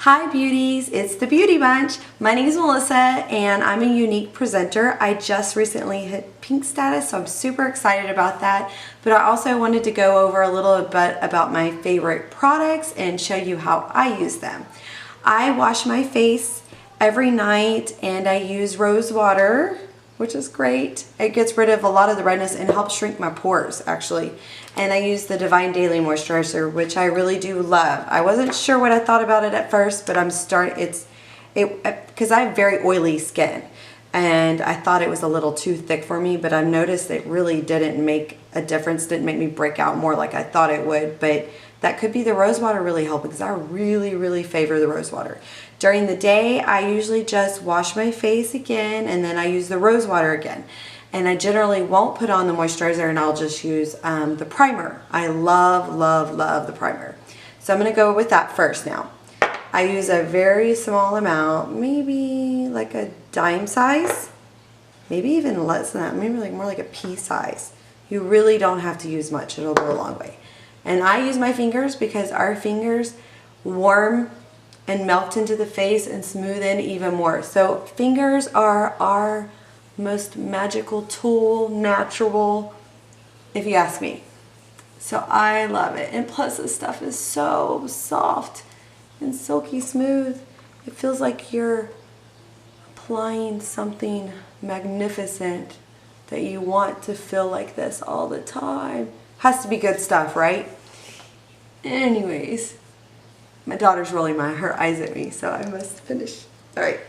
Hi beauties, it's the Beauty Bunch. My name is Melissa and I'm a Younique presenter. I just recently hit pink status, so I'm super excited about that. But I also wanted to go over a little bit about my favorite products and show you how I use them. I wash my face every night and I use rose water, which is great. It gets rid of a lot of the redness and helps shrink my pores actually. And I use the Divine Daily Moisturizer, which I really do love. I wasn't sure what I thought about it at first, but because I have very oily skin and I thought it was a little too thick for me, but I've noticed it really didn't make a difference, didn't make me break out more like I thought it would, but that could be the rose water really helping because I really favor the rose water. During the day, I usually just wash my face again and then I use the rose water again. And I generally won't put on the moisturizer and I'll just use the primer. I love the primer. So I'm going to go with that first now. I use a very small amount, maybe like a dime size, maybe even less than that, maybe like more like a pea size. You really don't have to use much, it'll go a long way. And I use my fingers because our fingers warm and melt into the face and smooth in even more. So fingers are our most magical tool, natural, if you ask me. So I love it. And plus this stuff is so soft and silky smooth. It feels like you're applying something magnificent that you want to feel like this all the time. Has to be good stuff, right? Anyways, my daughter's rolling her eyes at me, so I must finish. All right.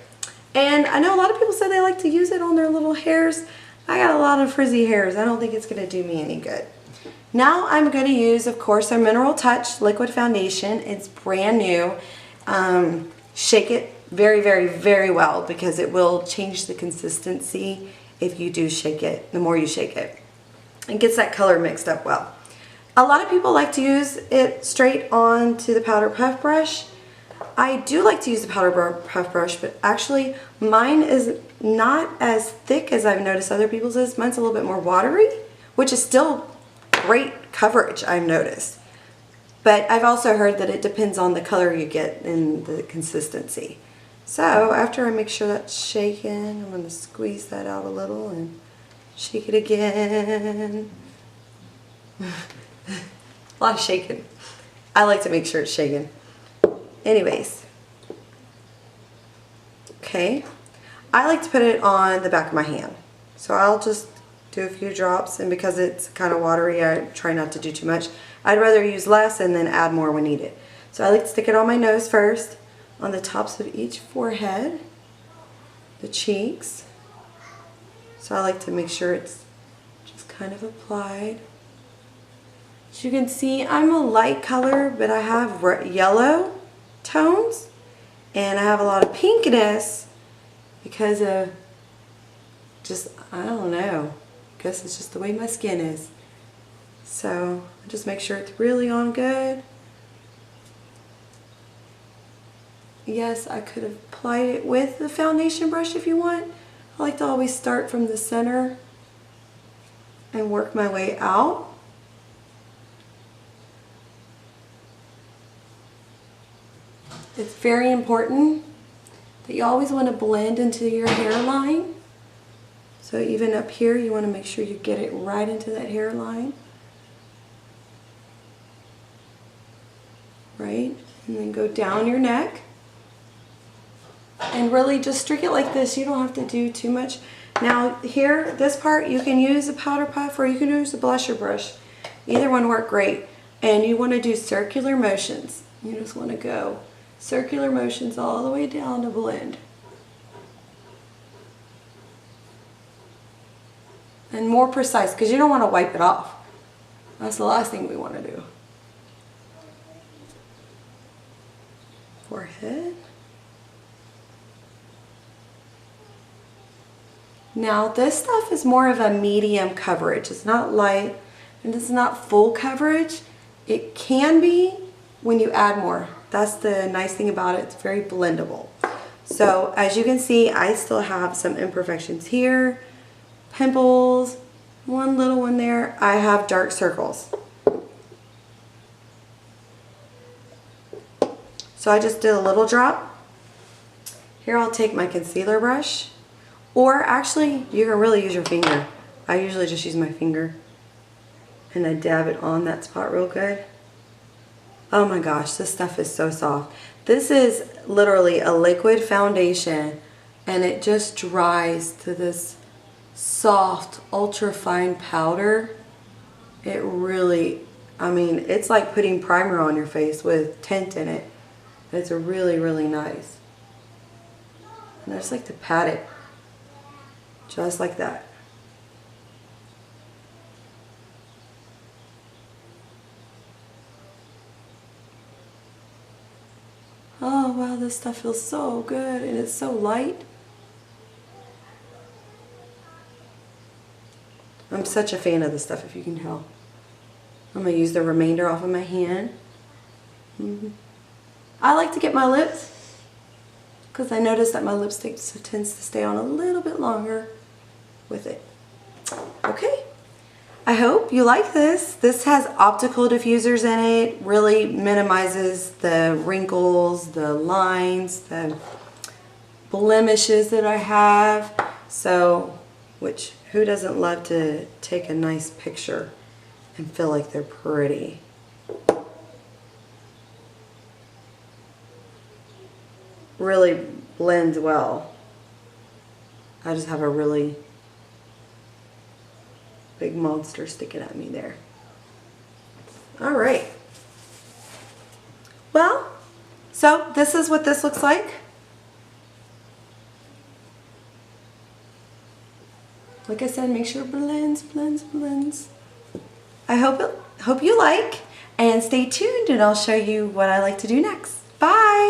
And I know a lot of people say they like to use it on their little hairs. I got a lot of frizzy hairs. I don't think it's going to do me any good. Now I'm going to use, of course, our Mineral Touch Liquid Foundation. It's brand new. Shake it very well because it will change the consistency if you do shake it, the more you shake it. It gets that color mixed up well. A lot of people like to use it straight onto the powder puff brush. I do like to use the powder puff brush, but actually mine is not as thick as I've noticed other people's is. Mine's a little bit more watery, which is still great coverage, I've noticed. But I've also heard that it depends on the color you get and the consistency. So after I make sure that's shaken, I'm going to squeeze that out a little and shake it again. A lot of shaking. I like to make sure it's shaken. Anyways. Okay. I like to put it on the back of my hand. So I'll just do a few drops, and because it's kind of watery, I try not to do too much. I'd rather use less and then add more when needed. So I like to stick it on my nose first, on the tops of each forehead, the cheeks. So I like to make sure it's just kind of applied. As you can see, I'm a light color, but I have yellow tones, and I have a lot of pinkness because of just, I don't know, I guess it's just the way my skin is. So I just make sure it's really on good. Yes, I could have applied it with the foundation brush if you want. I like to always start from the center and work my way out. It's very important that you always want to blend into your hairline. So even up here, you want to make sure you get it right into that hairline. Right? And then go down your neck. And really just streak it like this. You don't have to do too much. Now here, this part, you can use a powder puff or you can use a blusher brush. Either one work great. And you want to do circular motions. You just want to go circular motions all the way down to blend. And more precise, because you don't want to wipe it off. That's the last thing we want to do. Forehead. Now this stuff is more of a medium coverage. It's not light and it's not full coverage. It can be when you add more. That's the nice thing about it. It's very blendable. So as you can see, I still have some imperfections here. Pimples, one little one there. I have dark circles. So I just did a little drop. Here I'll take my concealer brush, or actually you can really use your finger. I usually just use my finger and I dab it on that spot real good. Oh my gosh, this stuff is so soft. This is literally a liquid foundation and it just dries to this soft, ultra fine powder. It really, I mean, it's like putting primer on your face with tint in it. It's really, really nice. And I just like to pat it just like that. Oh wow, this stuff feels so good and it's so light. I'm such a fan of this stuff, if you can tell. I'm going to use the remainder off of my hand. I like to get my lips because I notice that my lipstick tends to stay on a little bit longer with it. Okay, I hope you like this. This has optical diffusers in it, really minimizes the wrinkles, the lines, the blemishes that I have. So, which, who doesn't love to take a nice picture and feel like they're pretty? Really blends well. I just have a really big monster sticking at me there. Alright. Well, so this is what this looks like. Like I said, make sure it blends, blends, blends. I hope you like, and stay tuned and I'll show you what I like to do next. Bye!